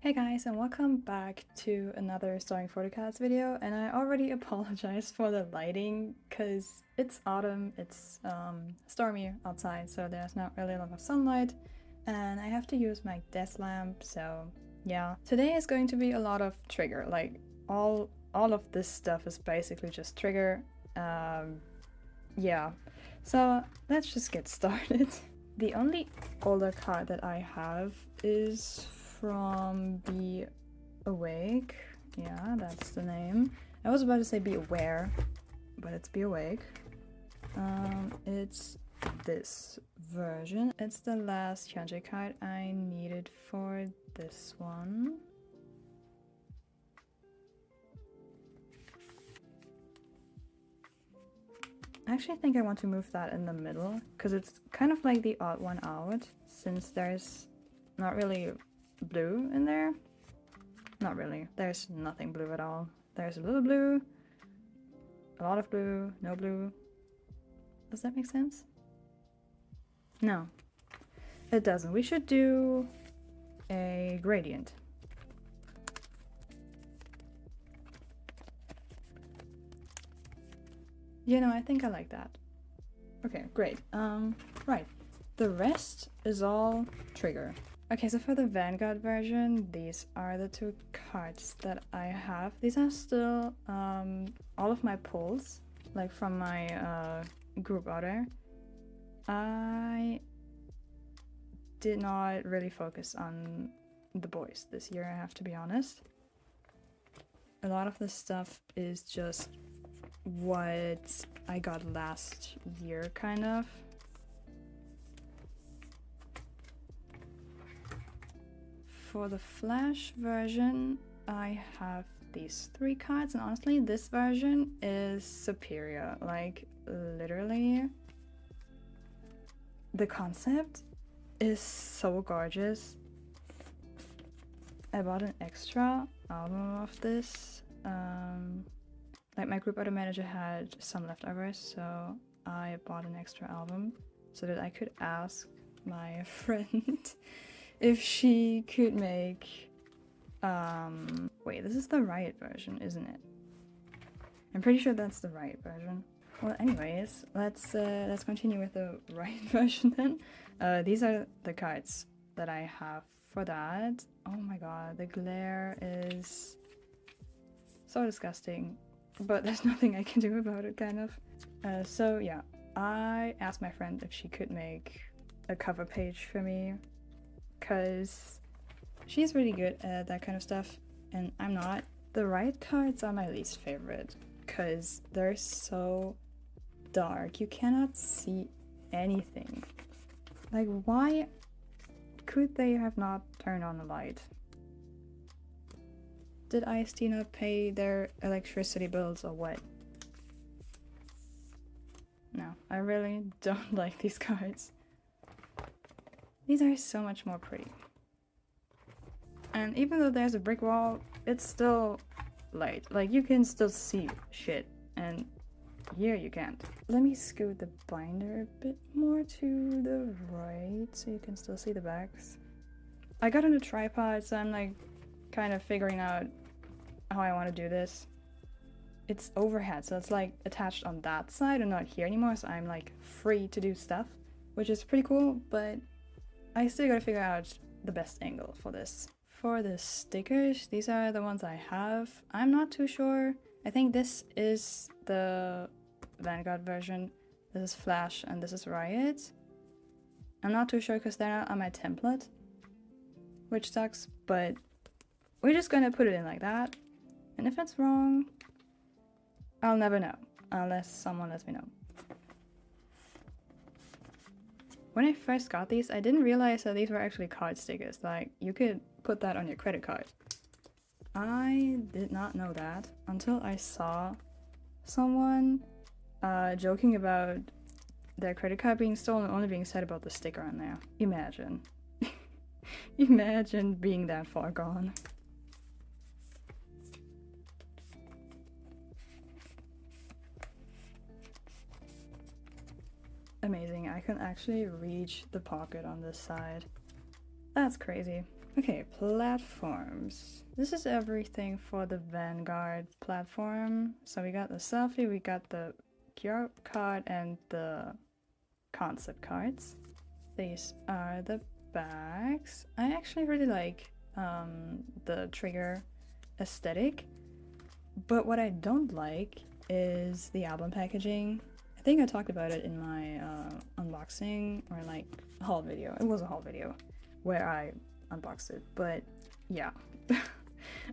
Hey guys, and welcome back to another Starring Photocards video. And I already apologize for the lighting because it's autumn, it's stormy outside, so there's not really a lot of sunlight and I have to use my desk lamp. So yeah, today is going to be a lot of trigger, like all of this stuff is basically just trigger. Yeah, so let's just get started. The only older card that I have is from Be Awake. Yeah, that's the name. I was about to say Be Aware, but it's Be Awake. It's this version. It's the last 𝗂𝘀𝗀𝗴𝗿 card I needed for this one. I actually think I want to move that in the middle because it's kind of like the odd one out since there's not really blue in there. Not really. There's nothing blue at all. There's a little blue, a lot of blue, no blue. Does that make sense? No, it doesn't. We should do a gradient. You know, I think I like that. Okay, great. Right. The rest is all trigger. Okay, so for the Vanguard version, these are the two cards that I have. These are still all of my pulls, like from my group order. I did not really focus on the boys this year, I have to be honest. A lot of this stuff is just what I got last year, kind of. For the Flash version, I have these three cards, and honestly, this version is superior. Like, literally, the concept is so gorgeous. I bought an extra album of this. Like, my group auto manager had some leftovers, so I bought an extra album so that I could ask my friend if she could make wait, this is the Riot version, isn't it? I'm pretty sure that's the Riot version. Well, anyways, let's continue with the Riot version then. These are the cards that I have for that. Oh my god, the glare is so disgusting, but there's nothing I can do about it, kind of. So yeah, I asked my friend if she could make a cover page for me, because she's really good at that kind of stuff and I'm not. The Riot cards are my least favorite because they're so dark. You cannot see anything. Like, why could they have not turned on the light? Did IST not pay their electricity bills or what? No, I really don't like these cards. These are so much more pretty. And even though there's a brick wall, it's still light. Like, you can still see shit, and here you can't. Let me scoot the binder a bit more to the right so you can still see the backs. I got on a tripod, so I'm like kind of figuring out how I want to do this. It's overhead, so it's like attached on that side and not here anymore, so I'm like free to do stuff, which is pretty cool, but I still gotta figure out the best angle for this. For the stickers, these are the ones I have. I'm not too sure. I think this is the Vanguard version. This is Flash and this is Riot. I'm not too sure because they're not on my template, which sucks, but we're just gonna put it in like that. And if it's wrong, I'll never know unless someone lets me know. When I first got these, I didn't realize that these were actually card stickers. Like, you could put that on your credit card. I did not know that until I saw someone joking about their credit card being stolen, only being said about the sticker on there. Imagine. Imagine being that far gone. Amazing, I can actually reach the pocket on this side. That's crazy. Okay, platforms. This is everything for the Vanguard platform. So we got the selfie, we got the QR card, and the concept cards. These are the bags. I actually really like the trigger aesthetic, but what I don't like is the album packaging. I think I talked about it in my unboxing or like haul video. It was a haul video where I unboxed it, but yeah.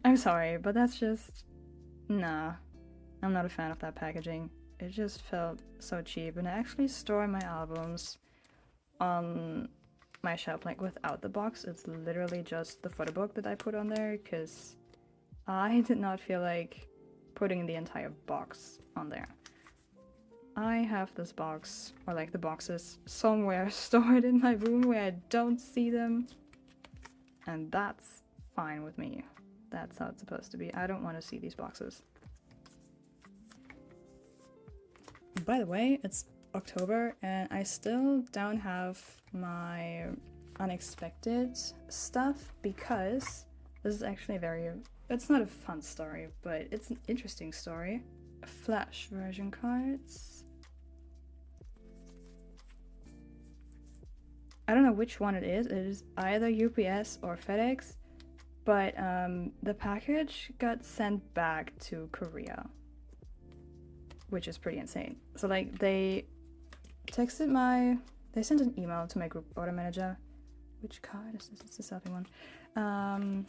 I'm sorry, but that's just, nah, I'm not a fan of that packaging. It just felt so cheap, and I actually store my albums on my shelf like without the box. It's literally just the photo book that I put on there because I did not feel like putting the entire box on there. I have this box, or like the boxes, somewhere stored in my room where I don't see them, and that's fine with me. That's how it's supposed to be. I don't want to see these boxes. By the way, it's October and I still don't have my unexpected stuff because this is actually it's not a fun story, but it's an interesting story. Flash version cards. I don't know which one it is. It is either UPS or FedEx, but the package got sent back to Korea, which is pretty insane. So like they sent an email to my group order manager. Which card is this? It's the selfie one.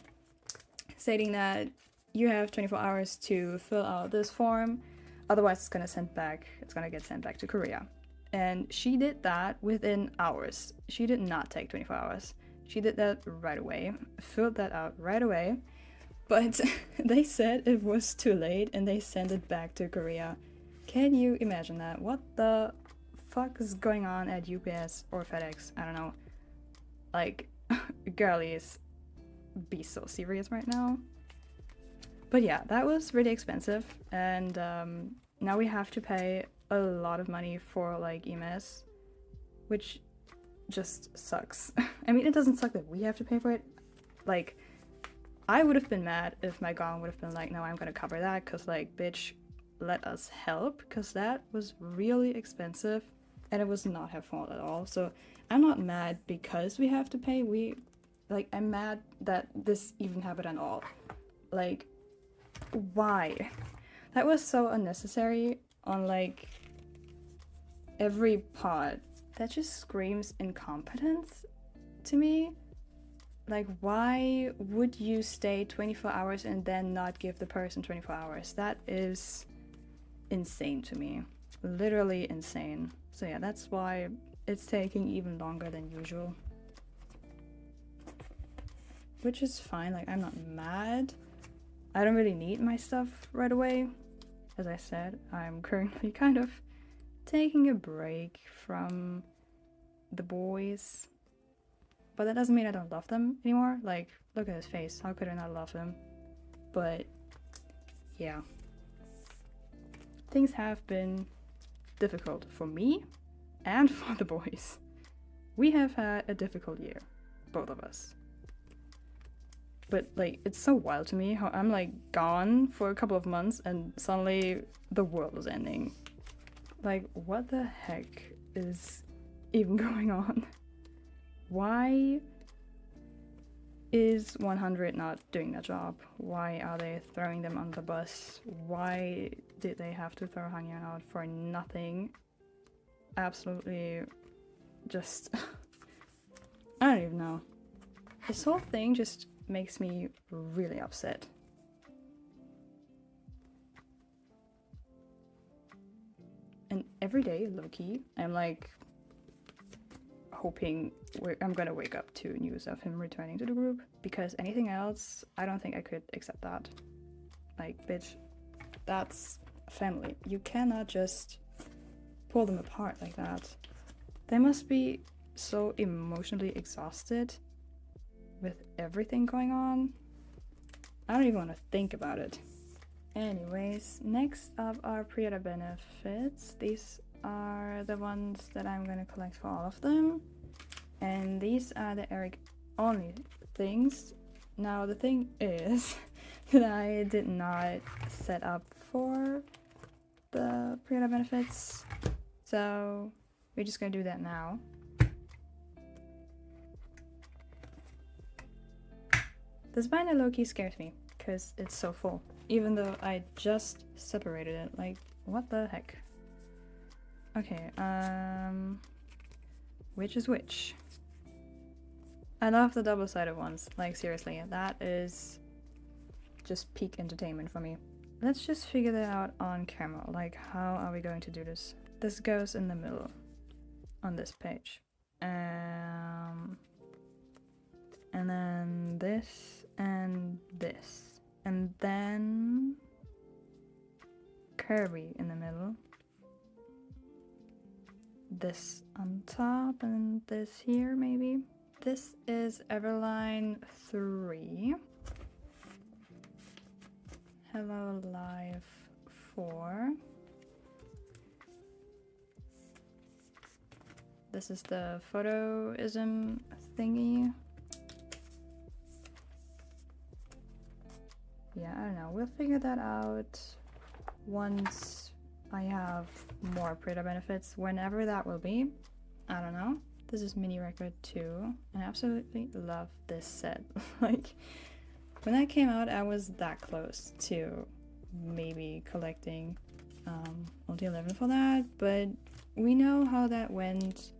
Stating that you have 24 hours to fill out this form, otherwise it's gonna get sent back to Korea. And she did that within hours. She did not take 24 hours. She did that right away, filled that out right away, but they said it was too late and they sent it back to Korea. Can you imagine that? What the fuck is going on at UPS or FedEx? I don't know. Like, girlies, be so serious right now. But yeah, that was really expensive, and now we have to pay a lot of money for like EMS, which just sucks. I mean, it doesn't suck that we have to pay for it. Like, I would have been mad if my gong would have been like, no, I'm gonna cover that, because like, bitch, let us help, because that was really expensive and it was not her fault at all. So I'm not mad because we have to pay. I'm mad that this even happened at all. Like, why? That was so unnecessary on like every part. That just screams incompetence to me. Like, why would you stay 24 hours and then not give the person 24 hours? That is insane to me. Literally insane. So yeah, that's why it's taking even longer than usual. Which is fine, like, I'm not mad. I don't really need my stuff right away. As I said, I'm currently kind of taking a break from the boys. But that doesn't mean I don't love them anymore. Like, look at his face. How could I not love him? But, yeah. Things have been difficult for me and for the boys. We have had a difficult year. Both of us. But, like, it's so wild to me how I'm, like, gone for a couple of months and suddenly the world is ending. Like, what the heck is even going on? Why is 100 not doing their job? Why are they throwing them on the bus? Why did they have to throw Hangyeon out for nothing? Absolutely just... I don't even know. This whole thing just makes me really upset. And every day, low-key, I'm like hoping I'm gonna wake up to news of him returning to the group, because anything else, I don't think I could accept that. Like, bitch, that's family. You cannot just pull them apart like that. They must be so emotionally exhausted with everything going on. I don't even want to think about it. Anyways, next up are pre-order benefits. These are the ones that I'm gonna collect for all of them. And these are the Eric only things. Now the thing is that I did not set up for the pre-order benefits, so we're just gonna do that now. This binder low-key scares me because it's so full, even though I just separated it. Like, what the heck? Okay, which is which? I love the double-sided ones. Like, seriously, that is just peak entertainment for me. Let's just figure that out on camera. Like, how are we going to do this? This goes in the middle on this page. And then this and this. And then curvy in the middle. This on top and this here maybe. This is Everline 3. Hello Live 4. This is the photoism thingy. Yeah, I don't know. We'll figure that out once I have more pre-order benefits, whenever that will be. I don't know. This is mini record 2, and I absolutely love this set. Like, when that came out, I was that close to maybe collecting Ulti 11 for that, but we know how that went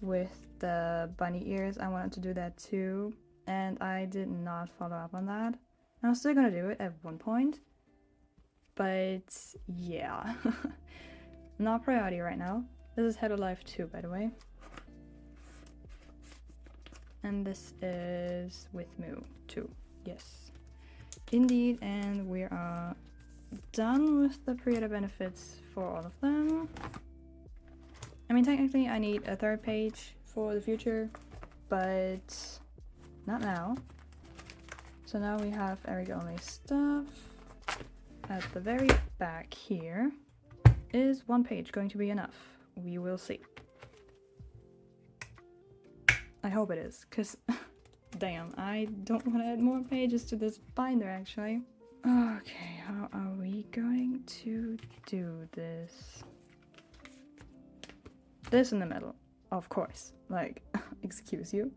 with the bunny ears. I wanted to do that too, and I did not follow up on that. I'm still gonna do it at one point, but yeah, not priority right now. This is Head of Life 2, by the way. And this is with 𝗂𝘂 2. Yes, indeed, and we are done with the pre-order benefits for all of them. I mean, technically I need a third page for the future, but not now. So now we have Eric only stuff. At the very back here, is one page going to be enough? We will see. I hope it is, because damn, I don't want to add more pages to this binder actually. Okay, how are we going to do this? This in the middle, of course. Like, excuse you.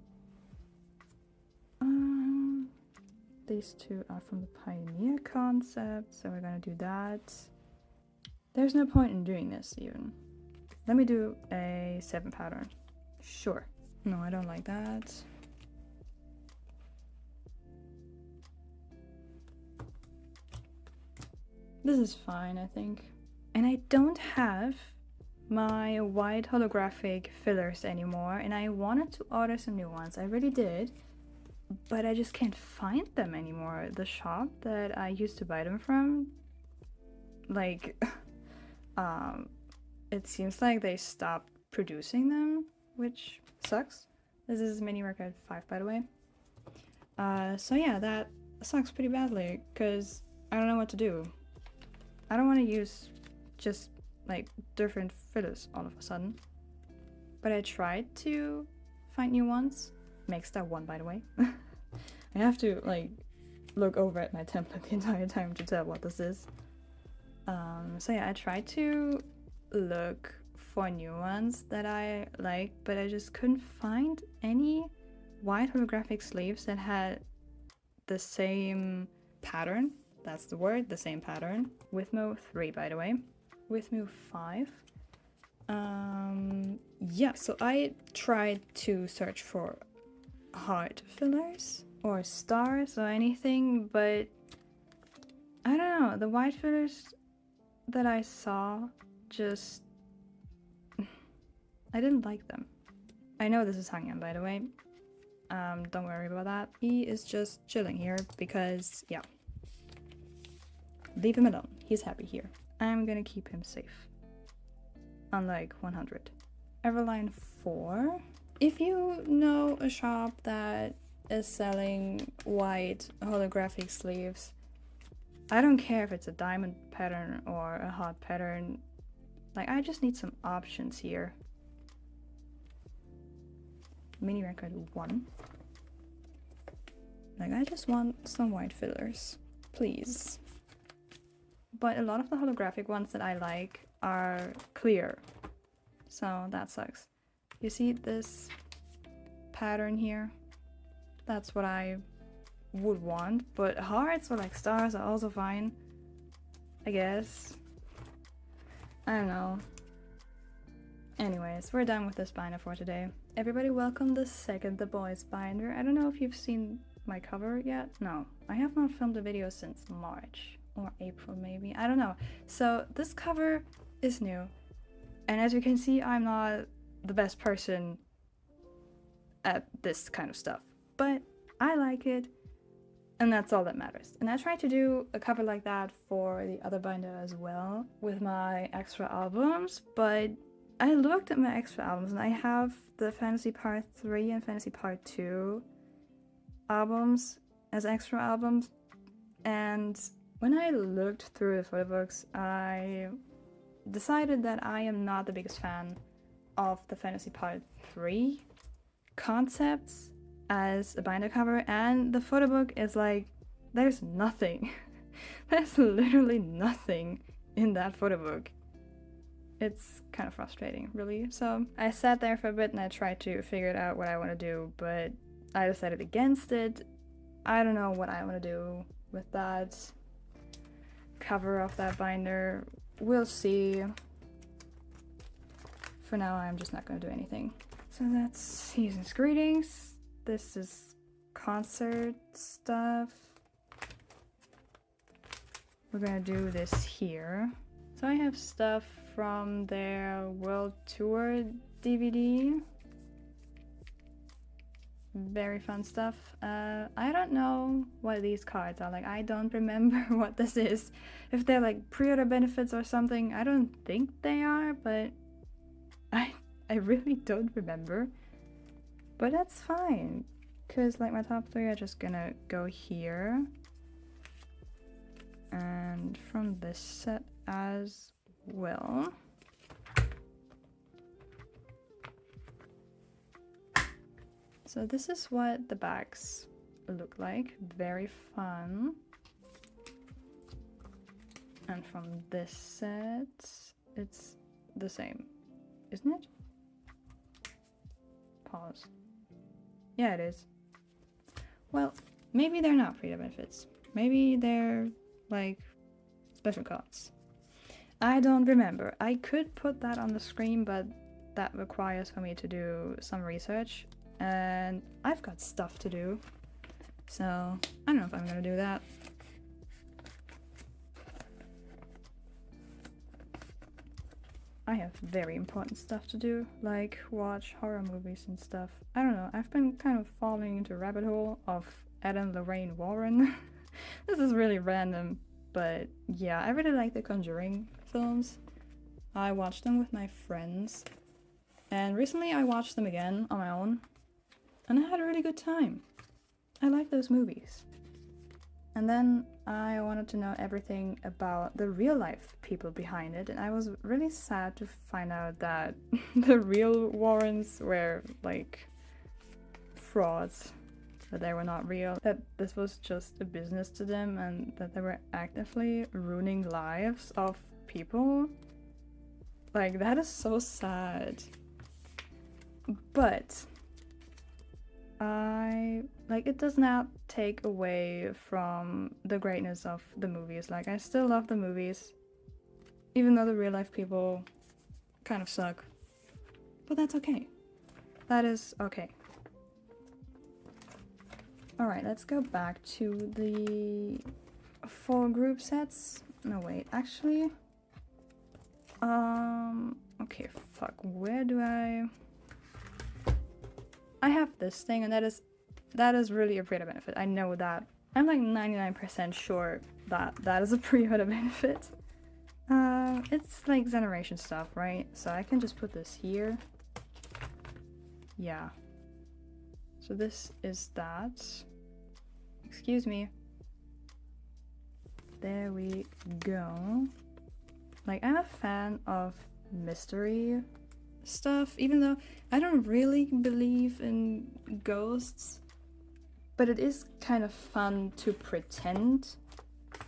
These two are from the Pioneer concept, so we're gonna do that. There's no point in doing this even. Let me do a 7 pattern. Sure. No, I don't like that. This is fine, I think. And I don't have my white holographic fillers anymore, and I wanted to order some new ones. I really did, but I just can't find them anymore. The shop that I used to buy them from, like, it seems like they stopped producing them, which sucks. This is mini record 5, by the way. So yeah, that sucks pretty badly, because I don't know what to do. I don't want to use just like different fillers all of a sudden. But I tried to find new ones. Make step 1, by the way. I have to like look over at my template the entire time to tell what this is. So yeah, I tried to look for new ones that I like, but I just couldn't find any white holographic sleeves that had the same pattern. That's the word, the same pattern. With 𝗂𝘂 3, by the way. With 𝗂𝘂 5. Yeah, so I tried to search for heart fillers or stars or anything, but I don't know, the white fillers that I saw just, I didn't like them. I know this is 𝗂𝘀𝗀𝗴𝗿, by the way. Don't worry about that. He is just chilling here because, yeah. Leave him alone. He's happy here. I'm gonna keep him safe. Unlike 100. Everline 4. If you know a shop that is selling white holographic sleeves, I don't care if it's a diamond pattern or a heart pattern. Like, I just need some options here. Mini record 1. Like, I just want some white fillers, please. But a lot of the holographic ones that I like are clear, so that sucks. You see this pattern here? That's what I would want, but hearts or like stars are also fine, I guess. I don't know. Anyways, we're done with this binder for today. Everybody welcome the second The Boys binder. I don't know if you've seen my cover yet. No, I have not filmed a video since March or April maybe. I don't know. So this cover is new. And as you can see, I'm not the best person at this kind of stuff. But I like it. And that's all that matters. And I tried to do a cover like that for the other binder as well with my extra albums, but I looked at my extra albums and I have the Fantasy Part 3 and Fantasy Part 2 albums as extra albums, and when I looked through the photo books, I decided that I am not the biggest fan of the Fantasy Part 3 concepts as a binder cover, and the photo book is like, there's nothing. There's literally nothing in that photo book. It's kind of frustrating, really. So I sat there for a bit and I tried to figure out what I want to do, but I decided against it. I don't know what I want to do with that cover of that binder. We'll see. For now, I'm just not going to do anything. So that's season's greetings. This is concert stuff. We're gonna do this here. So I have stuff from their World Tour DVD. Very fun stuff. I don't know what these cards are. Like, I don't remember what this is. If they're like pre-order benefits or something, I don't think they are, but I really don't remember. But that's fine, because like my top 3 are just gonna go here. And from this set as well. So this is what the backs look like. Very fun. And from this set, it's the same, isn't it? Pause. Yeah, it is. Well, maybe they're not pre-order benefits. Maybe they're like special cards. I don't remember. I could put that on the screen, but that requires for me to do some research, and I've got stuff to do, so I don't know if I'm gonna do that. I have very important stuff to do, like watch horror movies and stuff. I don't know, I've been kind of falling into a rabbit hole of Ed and Lorraine Warren. This is really random, but yeah, I really like the Conjuring films. I watched them with my friends, and recently I watched them again on my own, and I had a really good time. I like those movies. And then I wanted to know everything about the real life people behind it, and I was really sad to find out that the real Warrens were like frauds, that they were not real, that this was just a business to them, and that they were actively ruining lives of people. Like, that is so sad. But it does not take away from the greatness of the movies. Like, I still love the movies, even though the real life people kind of suck. But that's okay. That is okay. Alright, let's go back to the 4 group sets. No, wait, actually... okay, fuck, where do I have this thing, and that is really a pre-order benefit. I know that. I'm like 99% sure that that is a pre-order benefit. It's like generation stuff, right? So I can just put this here. Yeah. So this is that. Excuse me. There we go. Like, I'm a fan of mystery stuff, even though I don't really believe in ghosts. but it is kind of fun to pretend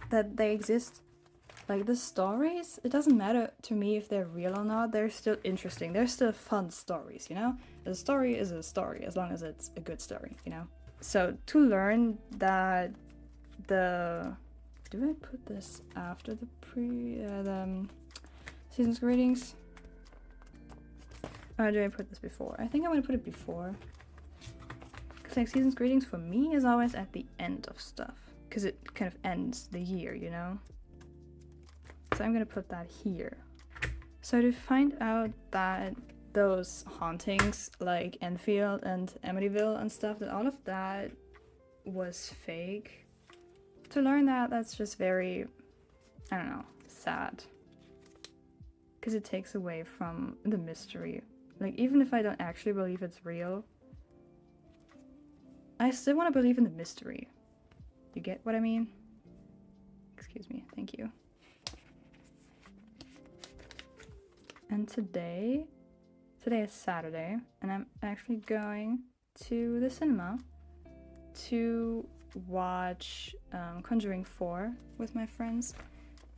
that they exist. Like the stories, it doesn't matter to me if they're real or not, they're still interesting. They're still fun stories, you know? A story is a story as long as it's a good story, you know? So to learn that the... Do I put this after the season's greetings? Or do I put this before? I think I'm gonna put it before. Because like season's greetings for me is always at the end of stuff. Because it kind of ends the year, you know? So I'm gonna put that here. So to find out that those hauntings like Enfield and Amityville and stuff, that all of that was fake. To learn that, that's just very, I don't know, sad. Because it takes away from the mystery. Like even if I don't actually believe it's real, I still want to believe in the mystery. You get what I mean? Excuse me, thank you. And today is Saturday, and I'm actually going to the cinema to watch Conjuring 4 with my friends,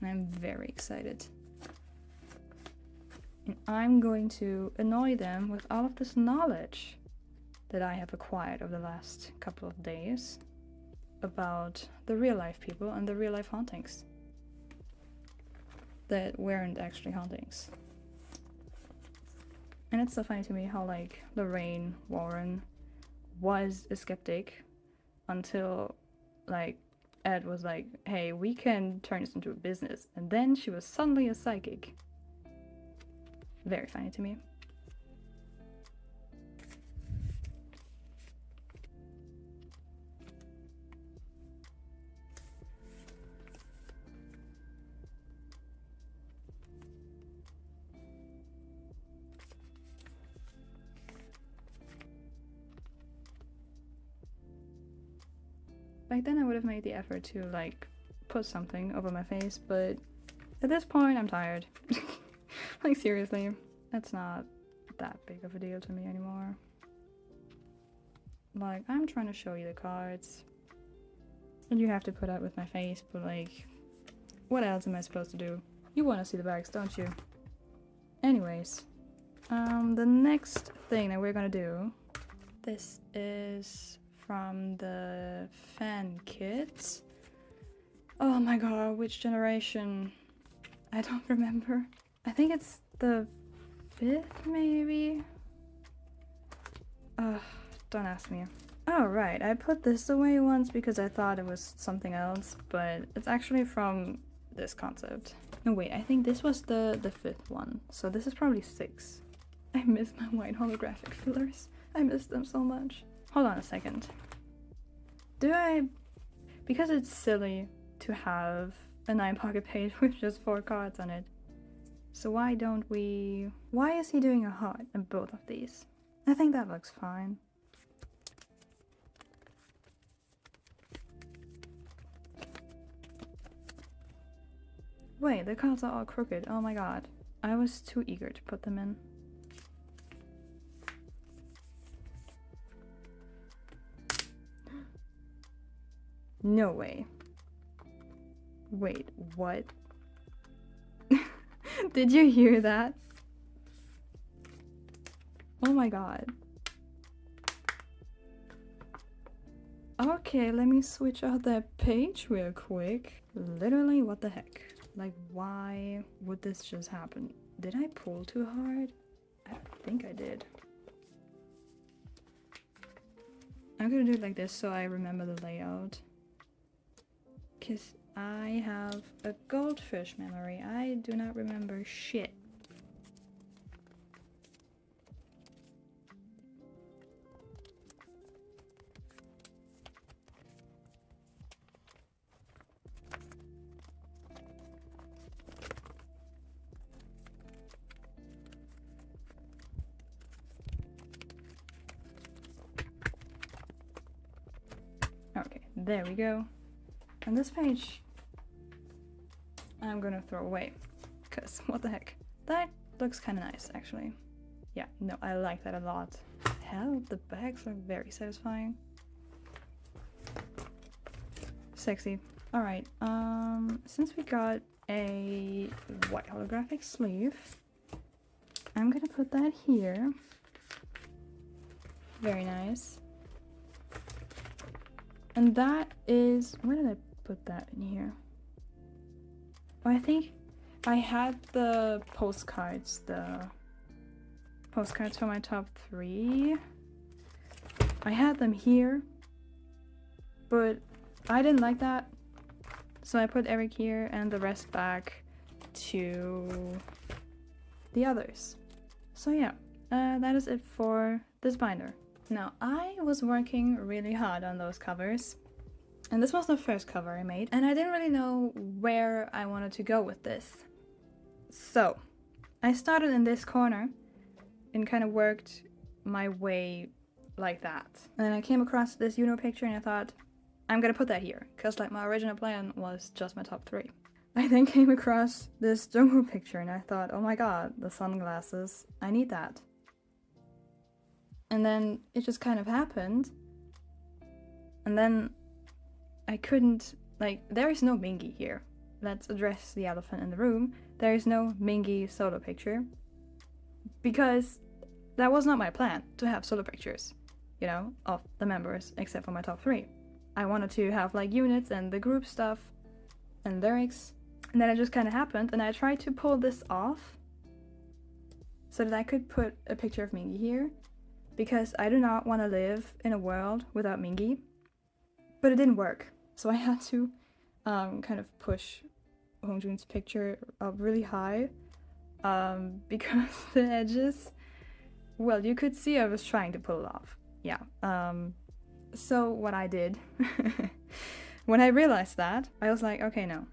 and I'm very excited. And I'm going to annoy them with all of this knowledge that I have acquired over the last couple of days about the real life people and the real life hauntings that weren't actually hauntings. And it's so funny to me how like Lorraine Warren was a skeptic until like Ed was like, hey, we can turn this into a business, and then she was suddenly a psychic. Very funny to me. Back then I would have made the effort to like put something over my face, but at this point I'm tired. Like seriously, that's not that big of a deal to me anymore. Like I'm trying to show you the cards and you have to put up with my face, but like what else am I supposed to do? You want to see the bags, don't you? Anyways, the next thing that we're gonna do, this is from the fan kit. Oh my god, which generation? I don't remember. I think it's the 5th, maybe? Don't ask me. Oh, right, I put this away once because I thought it was something else, but it's actually from this concept. No, wait, I think this was the 5th one, so this is probably 6. I miss my white holographic fillers. I miss them so much. Hold on a second. Because it's silly to have a 9-pocket page with just 4 cards on it. So why is he doing a heart in both of these? I think that looks fine. Wait, the cards are all crooked. Oh my god. I was too eager to put them in. No way. Wait, what? Did you hear that? Oh my god. Okay, let me switch out that page real quick. Literally, what the heck? Like, why would this just happen? Did I pull too hard? I think I did. I'm gonna do it like this so I remember the layout. Because I have a goldfish memory. I do not remember shit. Okay, there we go. And this page I'm gonna throw away, because what the heck. That looks kind of nice, actually. Yeah, no, I like that a lot. Hell, the bags look very satisfying. sexy. All right. Since we got a white holographic sleeve, I'm gonna put that here. Very nice. And that is, where did I put that in here? Oh, I think I had the postcards for my top 3. I had them here, but I didn't like that, so I put Eric here and the rest back to the others. So yeah, that is it for this binder. Now, I was working really hard on those covers, and this was the first cover I made, and I didn't really know where I wanted to go with this. So, I started in this corner and kind of worked my way like that. And then I came across this Juno picture and I thought, I'm gonna put that here, because like my original plan was just my top 3. I then came across this Jungkook picture and I thought, oh my god, the sunglasses, I need that. And then it just kind of happened. And then I couldn't, like, there is no Mingi here. Let's address the elephant in the room. There is no Mingi solo picture. Because that was not my plan, to have solo pictures, you know, of the members, except for my top 3. I wanted to have like units and the group stuff and lyrics. And then it just kind of happened, and I tried to pull this off so that I could put a picture of Mingi here. Because I do not want to live in a world without Mingi. But it didn't work. So I had to kind of push Hongjoon's picture up really high. Because the edges, well, you could see I was trying to pull it off. Yeah. So what I did, when I realized that, I was like, okay, no.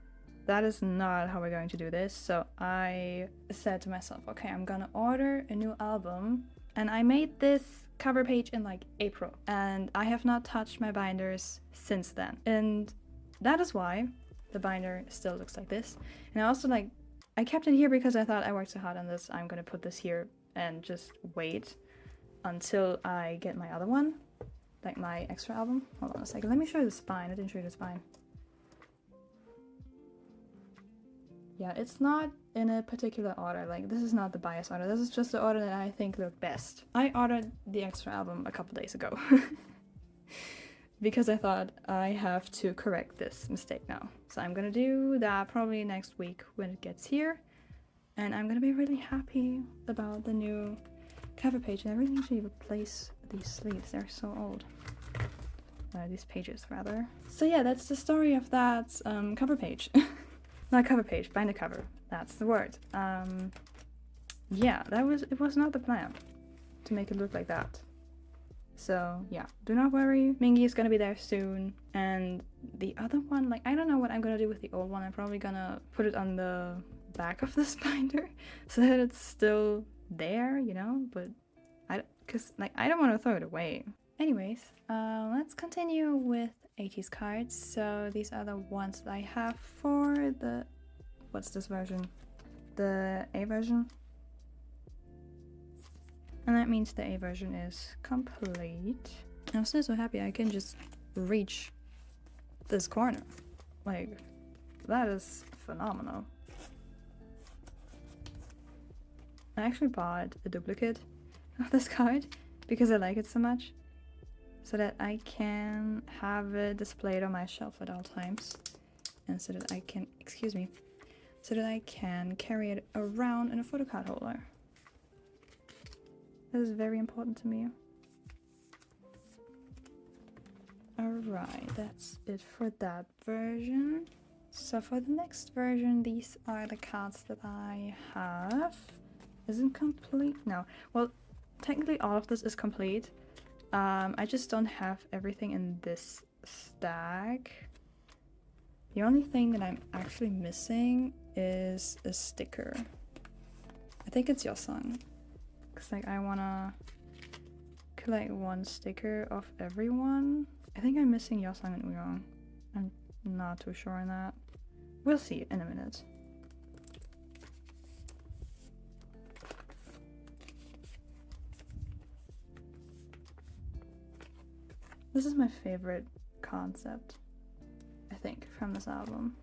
That is not how we're going to do this. So I said to myself, okay, I'm gonna order a new album. And I made this cover page in like April, and I have not touched my binders since then. And that is why the binder still looks like this. And I also like, I kept it here because I thought I worked so hard on this, I'm gonna put this here and just wait until I get my other one, like my extra album. Hold on a second, let me show you the spine. I didn't show you the spine. Yeah, it's not in a particular order, like this is not the bias order, this is just the order that I think looked best. I ordered the extra album a couple days ago because I thought I have to correct this mistake now. So I'm gonna do that probably next week when it gets here, and I'm gonna be really happy about the new cover page. And I really need to replace these sleeves, they're so old. These pages rather. So yeah, that's the story of that cover page. Not cover page, binder cover. That's the word. Yeah, it was not the plan to make it look like that. So yeah, do not worry. Mingi is gonna be there soon. And the other one, like, I don't know what I'm gonna do with the old one. I'm probably gonna put it on the back of this binder so that it's still there, you know, but because like I don't want to throw it away. Anyways, let's continue with 80s cards. So these are the ones that I have for the, what's this version? The A version. And that means the A version is complete. I'm still so happy I can just reach this corner. Like, that is phenomenal. I actually bought a duplicate of this card because I like it so much, so that I can have it displayed on my shelf at all times, and so that I can, excuse me, so that I can carry it around in a photo card holder. That is very important to me. Alright, that's it for that version. So for the next version, these are the cards that I have. Isn't complete? No. Well, technically all of this is complete. I just don't have everything in this stack. The only thing that I'm actually missing is a sticker. I think it's Yeosang. Cause like I wanna collect one sticker of everyone. I think I'm missing Yeosang and Uyong. I'm not too sure on that. We'll see in a minute. This is my favorite concept. I think, from this album.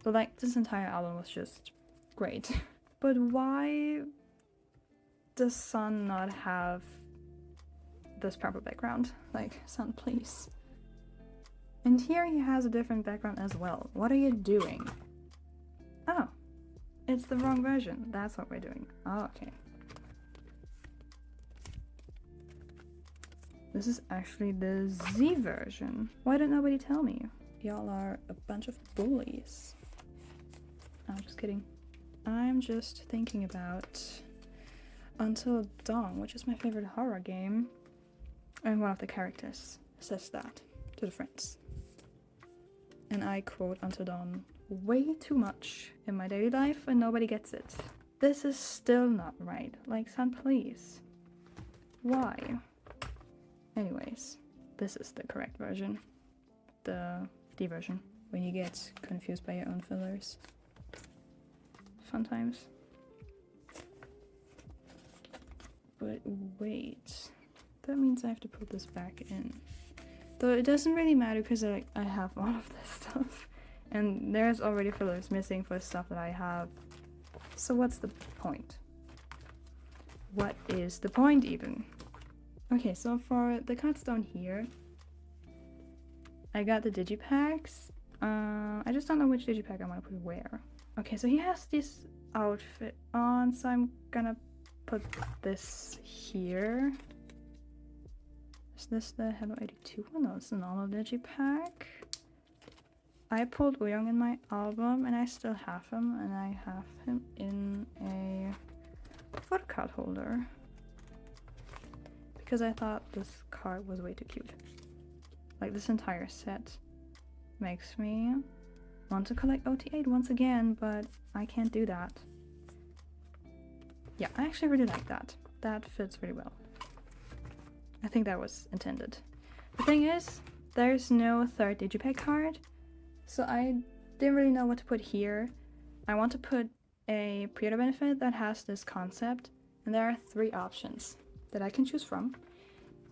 But like, this entire album was just great. But why does Sun not have this proper background? Like, Sun, please. And here he has a different background as well. What are you doing? Oh, it's the wrong version. That's what we're doing. Oh, okay. This is actually the Z version. Why didn't nobody tell me? Y'all are a bunch of bullies. I'm just kidding. I'm just thinking about Until Dawn, which is my favorite horror game. And one of the characters says that to the friends. And I quote Until Dawn way too much in my daily life and nobody gets it. This is still not right. Like, Sun, please. Why? Anyways, this is the correct version. The D version. When you get confused by your own fillers. Fun times. But wait. That means I have to put this back in. Though it doesn't really matter because I have all of this stuff. And there's already fillers missing for stuff that I have. So what's the point? What is the point even? Okay, so for the cards down here, I got the digipacks. I just don't know which digipack I want to put where. Okay, so he has this outfit on, so I'm gonna put this here. Is this the Hello 82 one? No, it's a normal digipack. I pulled Wooyoung in my album, and I still have him, and I have him in a photocard holder. Because I thought this card was way too cute. Like, this entire set makes me want to collect OT8 once again, but I can't do that. Yeah, I actually really like that. That fits really well. I think that was intended. The thing is, there's no third digipack card, so I didn't really know what to put here. I want to put a pre-order benefit that has this concept, and there are 3 options that I can choose from.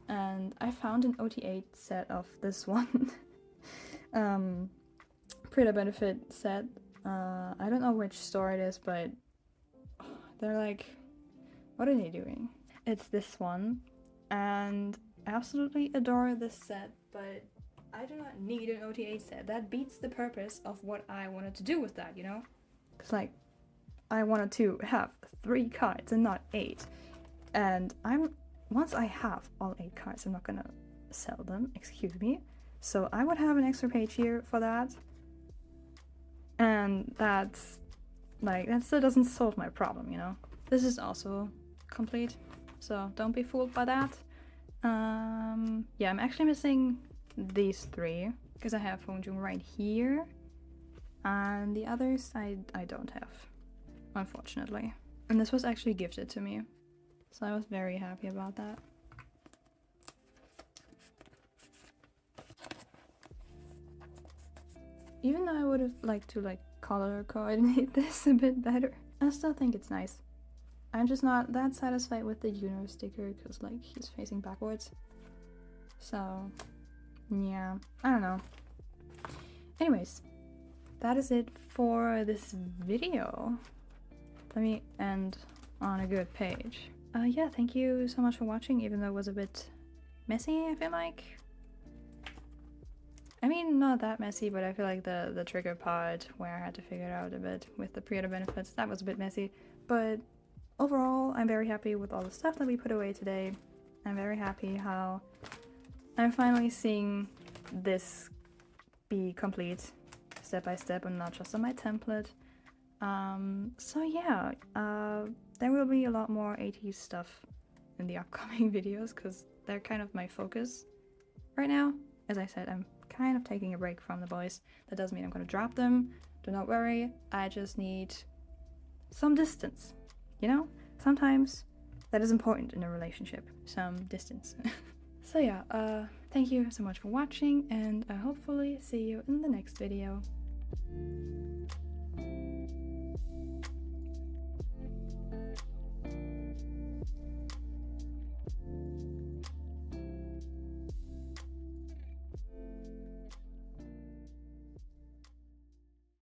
And I found an OT8 set of this one pre-order benefit set. I don't know which store it is, but they're like, what are they doing? It's this one, and I absolutely adore this set, but I do not need an OT8 set. That beats the purpose of what I wanted to do with that, you know? Because like, I wanted to have 3 cards and not 8. And once I have all 8 cards, I'm not gonna sell them, excuse me. So I would have an extra page here for that. And that's, like, that still doesn't solve my problem, you know? This is also complete, so don't be fooled by that. Yeah, I'm actually missing these 3, because I have Hongjoong right here. And the others I don't have, unfortunately. And this was actually gifted to me. So I was very happy about that. Even though I would have liked to like color coordinate this a bit better, I still think it's nice. I'm just not that satisfied with the Juno sticker because like he's facing backwards. So yeah, I don't know. Anyways, that is it for this video. Let me end on a good page. Yeah, thank you so much for watching, even though it was a bit messy, I feel like. I mean, not that messy, but I feel like the trigger part where I had to figure it out a bit with the pre-order benefits, that was a bit messy. But overall, I'm very happy with all the stuff that we put away today. I'm very happy how I'm finally seeing this be complete step by step and not just on my template. So yeah, there will be a lot more 80s stuff in the upcoming videos because they're kind of my focus right now. As I said, I'm kind of taking a break from the boys. That doesn't mean I'm gonna drop them. Do not worry, I just need some distance, you know? Sometimes that is important in a relationship, some distance. So yeah, thank you so much for watching, and I hopefully see you in the next video.